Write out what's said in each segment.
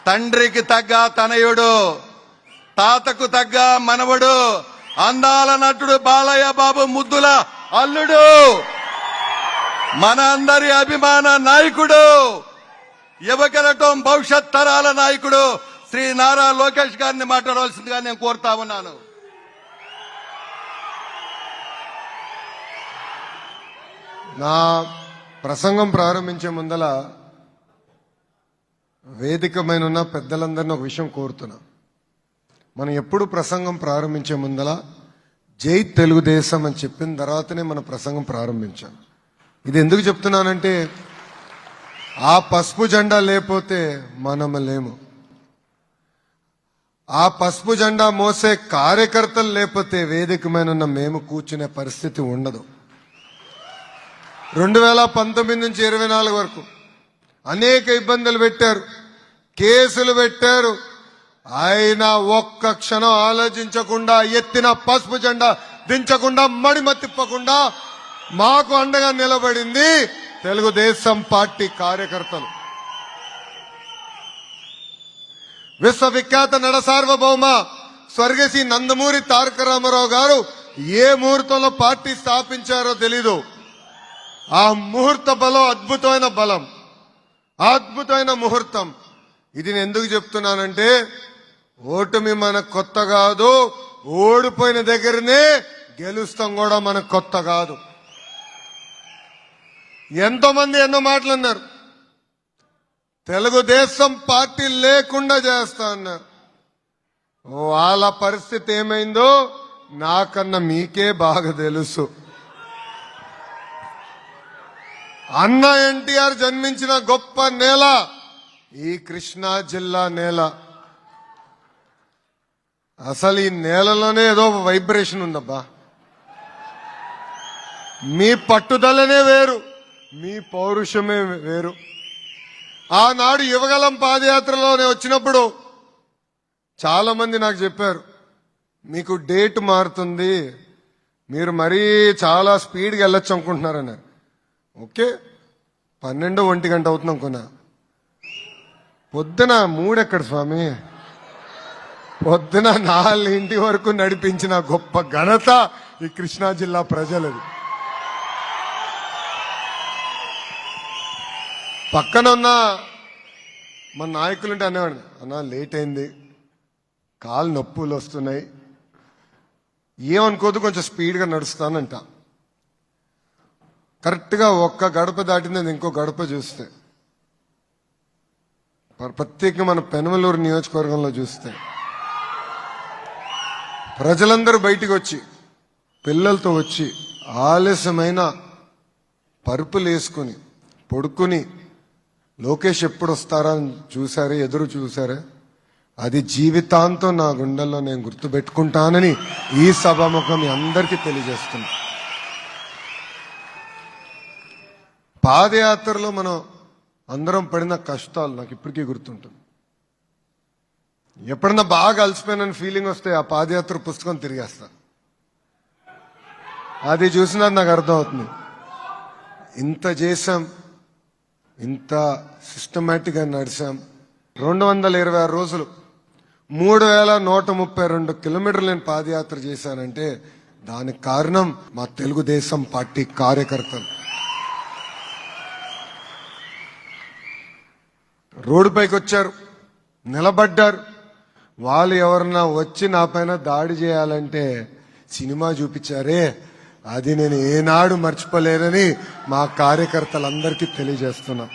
తండ్రికి తగ్గ తనయుడు, తాతకు తగ్గ మనవడు, అందాల నటుడు బాలయ్య బాబు ముద్దుల అల్లుడు, మన అందరి అభిమాన నాయకుడు, యువకరటం భవిష్యత్ తరాల నాయకుడు శ్రీ నారా లోకేష్ గారిని మాట్లాడవలసిందిగా నేను కోరుతా ఉన్నాను. నా ప్రసంగం ప్రారంభించే ముందల వేదికమైన పెద్దలందరినీ ఒక విషయం కోరుతున్నా. మనం ఎప్పుడు ప్రసంగం ప్రారంభించే ముందల జై తెలుగుదేశం అని చెప్పిన తర్వాతనే మన ప్రసంగం ప్రారంభించాం. ఇది ఎందుకు చెప్తున్నానంటే ఆ పసుపు జెండా లేకపోతే మనం లేము. ఆ పసుపు జెండా మోసే కార్యకర్తలు లేకపోతే వేదికమైన మేము కూర్చునే పరిస్థితి ఉండదు. 2019 నుంచి 24 వరకు అనేక ఇబ్బందులు పెట్టారు, కేసులు పెట్టారు. అయినా ఒక్క క్షణం ఆలోచించకుండా, ఎత్తిన పసుపు జెండా దించకుండా, మడిమ తిప్పకుండా మాకు అండగా నిలబడింది తెలుగుదేశం పార్టీ కార్యకర్తలు. విశ్వవిఖ్యాత నడ సార్వభౌమ స్వర్గశ్రీ నందమూరి తారక రామారావు గారు ఏ ముహూర్తంలో పార్టీ స్థాపించారో తెలీదు. ఆ ముహూర్త బలం అద్భుతమైన బలం, అద్భుతమైన ముహూర్తం. ఇది నేను ఎందుకు చెప్తున్నానంటే ఓటమి మనకు కొత్త కాదు, ఓడిపోయిన దగ్గరనే గెలుస్తాం కూడా మనకు కొత్త కాదు. ఎంతో మంది ఎన్నో మాటలు అన్నారు, తెలుగుదేశం పార్టీ లేకుండా చేస్తా అన్నారు. వాళ్ళ పరిస్థితి ఏమైందో నాకన్నా మీకే బాగా తెలుసు. అన్న ఎన్టీఆర్ జన్మించిన గొప్ప నేల ఈ కృష్ణా జిల్లా నేల. అసలు ఈ నేలలోనే ఏదో వైబ్రేషన్ ఉందబ్బా. మీ పట్టుదలనే వేరు, మీ పౌరుషమే వేరు. ఆనాడు యువగలం పాదయాత్రలోనే వచ్చినప్పుడు చాలా మంది నాకు చెప్పారు, మీకు డేట్ మారుతుంది, మీరు మరీ చాలా స్పీడ్గా వెళ్ళొచ్చు అనుకుంటున్నారన్నారు. ఓకే, 12-1 గంట అవుతుంది అనుకున్నా. పొద్దున 3 ఎక్కడ స్వామి, పొద్దున 4 వరకు నడిపించిన గొప్ప ఘనత ఈ కృష్ణా జిల్లా ప్రజలది. పక్కన ఉన్న మన నాయకులుంటే అనేవాడు, అన్నా లేట్ అయింది, కాలు నొప్పులు వస్తున్నాయి, ఏమనుకోదు కొంచెం స్పీడ్గా నడుస్తానంట. కరెక్ట్గా ఒక్క గడప దాటింది ఇంకో గడప చూస్తే, ప్రత్యేకంగా మన పెనమలూరు నియోజకవర్గంలో చూస్తే ప్రజలందరూ బయటికి వచ్చి పిల్లలతో వచ్చి ఆలస్యమైన పరుపులు వేసుకుని పడుకుని లోకేష్ ఎప్పుడు వస్తారా అని చూసారే, ఎదురు చూసారే. అది జీవితాంతం నా గుండెల్లో నేను గుర్తుపెట్టుకుంటానని ఈ సభాముఖం మీ అందరికీ తెలియజేస్తున్నా. పాదయాత్రలో మనం అందరం పడిన కష్టాలు నాకు ఇప్పటికీ గుర్తుంటుంది. ఎప్పుడన్నా బాగా అలసిపోయిన ఫీలింగ్ వస్తే ఆ పాదయాత్ర పుస్తకం తిరిగేస్తా. అది చూసినా నాకు అర్థం అవుతుంది, ఇంత చేశాం, ఇంత సిస్టమేటిక్గా నడిచాం. 226 రోజులు 3132 కిలోమీటర్లు నేను పాదయాత్ర చేశానంటే దానికి కారణం మా తెలుగుదేశం పార్టీ కార్యకర్తలు. రోడ్డుపైకి వచ్చారు, నిలబడ్డారు. వాళ్ళు ఎవరన్నా వచ్చి నా పైన దాడి చేయాలంటే సినిమా చూపించారే, అది నేను ఏనాడు మర్చిపోలేనని మా కార్యకర్తలందరికీ తెలియజేస్తున్నా.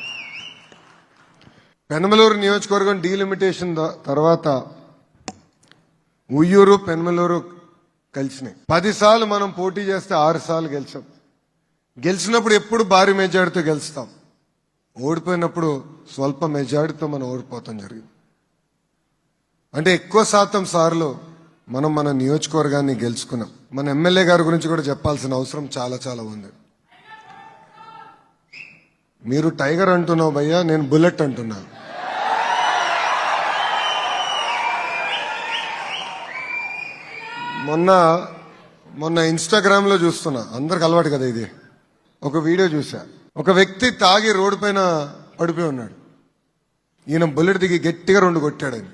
పెనమలూరు నియోజకవర్గం డీలిమిటేషన్ తర్వాత ఉయ్యూరు పెనమలూరు కలిసినాయి. 10 సార్లు మనం పోటీ చేస్తే 6 సార్లు గెలిచాం. గెలిచినప్పుడు ఎప్పుడు భారీ మెజార్టీతో గెలుస్తాం, ఓడిపోయినప్పుడు స్వల్ప మెజార్టీతో మనం ఓడిపోతాం జరిగింది. అంటే ఎక్కువ శాతం సార్లు మనం మన నియోజకవర్గాన్ని గెలుచుకున్నాం. మన ఎమ్మెల్యే గారి గురించి కూడా చెప్పాల్సిన అవసరం చాలా చాలా ఉంది. మీరు టైగర్ అంటున్నావు భయ్యా, నేను బుల్లెట్ అంటున్నాను. మొన్న ఇన్స్టాగ్రామ్ లో చూస్తున్నా, అందరికి అలవాటు కదా ఇది, ఒక వీడియో చూసా. ఒక వ్యక్తి తాగి రోడ్డు పైన పడిపోయి ఉన్నాడు. ఈయన బుల్లెట్ దిగి గట్టిగా 2 కొట్టాడని.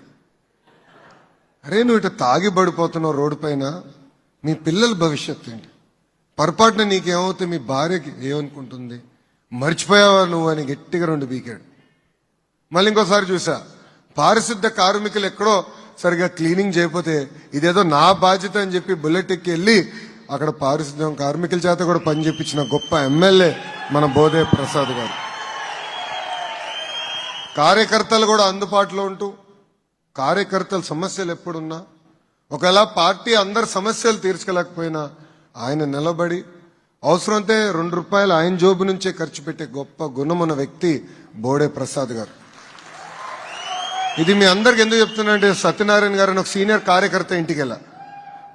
అరే నువ్వు ఇటు తాగి పడిపోతున్నావు రోడ్డు పైన, మీ పిల్లల భవిష్యత్తు ఏంటి? పొరపాటున నీకేమవుతుంది, మీ భార్యకి ఏమనుకుంటుంది, మర్చిపోయావా నువ్వు అని గట్టిగా 2 బీకాడు. మళ్ళీ ఇంకోసారి చూసా, పారిశుద్ధ కార్మికులు ఎక్కడో సరిగా క్లీనింగ్ చేయకపోతే ఇదేదో నా బాధ్యత అని చెప్పి బుల్లెట్ ఎక్కి వెళ్ళి అక్కడ పారిశుద్ధ్యం కార్మికుల చేత కూడా పని చేపించిన గొప్ప ఎమ్మెల్యే మన బోదే ప్రసాద్ గారు. కార్యకర్తలు కూడా అందుబాటులో ఉంటూ, కార్యకర్తల సమస్యలు ఎప్పుడున్నా, ఒకవేళ పార్టీ అందరి సమస్యలు తీర్చలేకపోయినా ఆయన నిలబడి అవసరమైతే 2 రూపాయలు ఆయన జోబు నుంచే ఖర్చు పెట్టే గొప్ప గుణమున్న వ్యక్తి బోడే ప్రసాద్ గారు. ఇది మీ అందరికి ఎందుకు చెప్తున్నానంటే, సత్యనారాయణ గారు అని ఒక సీనియర్ కార్యకర్త ఇంటికి వెళ్ళా.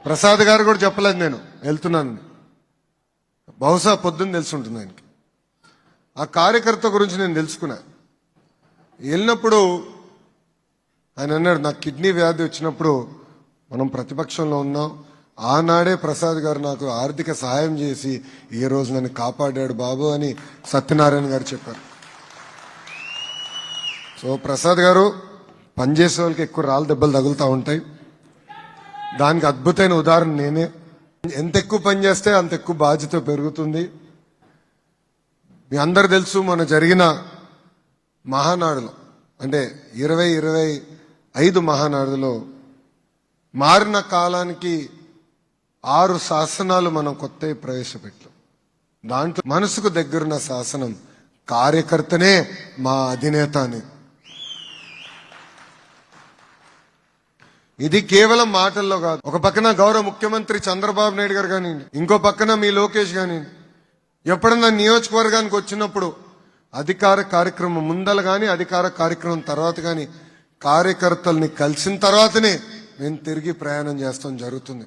ప్రసాద్ గారు కూడా చెప్పలేదు నేను వెళ్తున్నాను, బహుశా పొద్దున్న తెలిసి ఉంటుంది ఆయనకి. ఆ కార్యకర్త గురించి నేను తెలుసుకున్నా. వెళ్ళినప్పుడు ఆయన అన్నాడు, నాకు కిడ్నీ వ్యాధి వచ్చినప్పుడు మనం ప్రతిపక్షంలో ఉన్నాం, ఆనాడే ప్రసాద్ గారు నాకు ఆర్థిక సహాయం చేసి ఈ రోజు నన్ను కాపాడాడు బాబు అని సత్యనారాయణ గారు చెప్పారు. సో ప్రసాద్ గారు, పనిచేసే వాళ్ళకి ఎక్కువ రాళ్ళ దెబ్బలు తగులుతూ ఉంటాయి, దానికి అద్భుతమైన ఉదాహరణ నేనే. ఎంత ఎక్కువ పని చేస్తే అంత ఎక్కువ బాధ్యత పెరుగుతుంది. మీ అందరు తెలుసు, మొన్న జరిగిన మహానాడులో అంటే 2025 మహానాడులో మారిన కాలానికి 6 శాసనాలు మనం కొత్తవి ప్రవేశపెట్టాం. దాంట్లో మనసుకు దగ్గరున్న శాసనం కార్యకర్తనే మా అధినేత అని. ఇది కేవలం మాటల్లో కాదు. ఒక పక్కన గౌరవ ముఖ్యమంత్రి చంద్రబాబు నాయుడు గారు కానివ్వండి, ఇంకో పక్కన మీ లోకేష్ కానివ్వండి, ఎప్పుడన్నా నియోజకవర్గానికి వచ్చినప్పుడు అధికార కార్యక్రమం ముందల గాని అధికార కార్యక్రమం తర్వాత గాని కార్యకర్తల్ని కలిసిన తర్వాతనే నేను తిరిగి ప్రయాణం చేస్తాం జరుగుతుంది.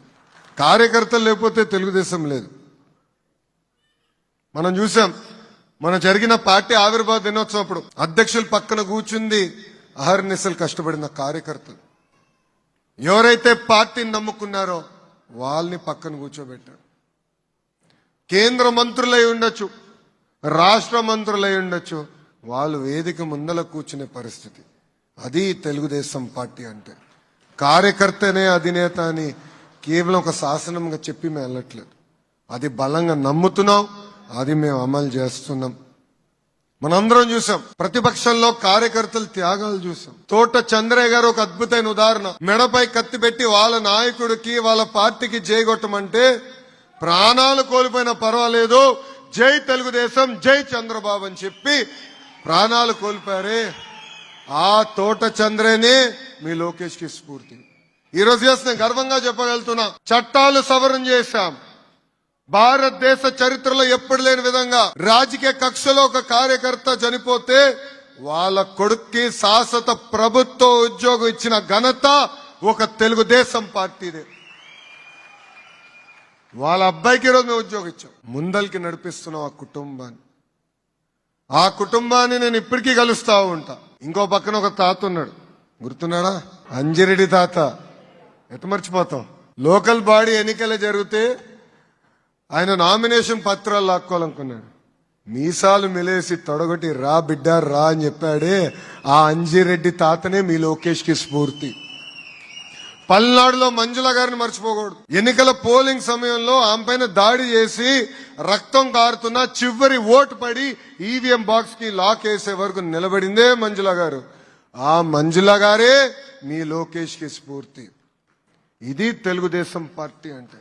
కార్యకర్తలు లేకపోతే తెలుగుదేశం లేదు. మనం చూసాం, మన జరిగిన పార్టీ ఆవిర్భావ దినోత్సవం అప్పుడు అధ్యక్షుల పక్కన కూర్చుంది అహర్నిశలు కష్టపడిన కార్యకర్తలు. ఎవరైతే పార్టీని నమ్ముకున్నారో వాళ్ళని పక్కన కూర్చోబెట్టారు. కేంద్ర మంత్రులై ఉండొచ్చు, రాష్ట్ర మంత్రులై ఉండొచ్చు, వాళ్ళు వేదిక ముందల కూర్చునే పరిస్థితి. అది తెలుగుదేశం పార్టీ అంటే. కార్యకర్తనే అధినేత అని కేవలం ఒక శాసనంగా చెప్పి మేము వెళ్ళట్లేదు, అది బలంగా నమ్ముతున్నాం, అది మేము అమలు చేస్తున్నాం. మనందరం చూసాం, ప్రతిపక్షంలో కార్యకర్తల త్యాగాలు చూసాం. తోట చంద్రయ్య గారు ఒక అద్భుతమైన ఉదాహరణ. మెడపై కత్తి పెట్టి వాళ్ళ నాయకుడికి వాళ్ళ పార్టీకి జైగొట్టమంటే ప్రాణాలు కోల్పోయినా పర్వాలేదు, జై తెలుగుదేశం, జై చంద్రబాబు అని చెప్పి ప్రాణాలు కోల్పోయారే, ఆ తోట చంద్రనే మీ లోకేష్ కి స్ఫూర్తి. ఈ రోజు నేను గర్వంగా చెప్పగలుగుతున్నా, చట్టాలు సవరణ చేశాం. భారతదేశ చరిత్రలో ఎప్పుడు లేని విధంగా రాజకీయ కక్షలో ఒక కార్యకర్త చనిపోతే వాళ్ళ కొడుక్కి శాశ్వత ప్రభుత్వ ఉద్యోగం ఇచ్చిన ఘనత ఒక తెలుగుదేశం పార్టీదే. వాళ్ళ అబ్బాయికి ఈరోజు మేము ఉద్యోగం ఇచ్చాం. ముందలకి నడిపిస్తున్నాం ఆ కుటుంబాన్ని నేను ఇప్పటికీ కలుస్తా ఉంటా. ఇంకో పక్కన ఒక తాత ఉన్నాడు, గుర్తున్నాడా? అంజిరెడ్డి తాత. ఎట్ట మర్చిపోతాం? లోకల్ బాడీ ఎన్నికలు జరిగితే ఆయన నామినేషన్ పత్రాలు లాక్కోవాలనుకున్నాడు. మీసాలు మిలేసి తొడగొట్టి రా బిడ్డ రా అని చెప్పాడే, ఆ అంజిరెడ్డి తాతనే మీ లోకేష్ కి స్ఫూర్తి. పల్నాడులో మంజుల గారిని మర్చిపోకూడదు. ఎన్నికల పోలింగ్ సమయంలో ఆమె పైన దాడి చేసి రక్తం కారుతున్నా చివరి ఓటు పడి ఈవీఎం బాక్స్ కి లాక్ వేసే వరకు నిలబడిందే మంజుల గారు. ఆ మంజుల గారే మీ లోకేష్ కి స్ఫూర్తి. ఇది తెలుగుదేశం పార్టీ అంటే.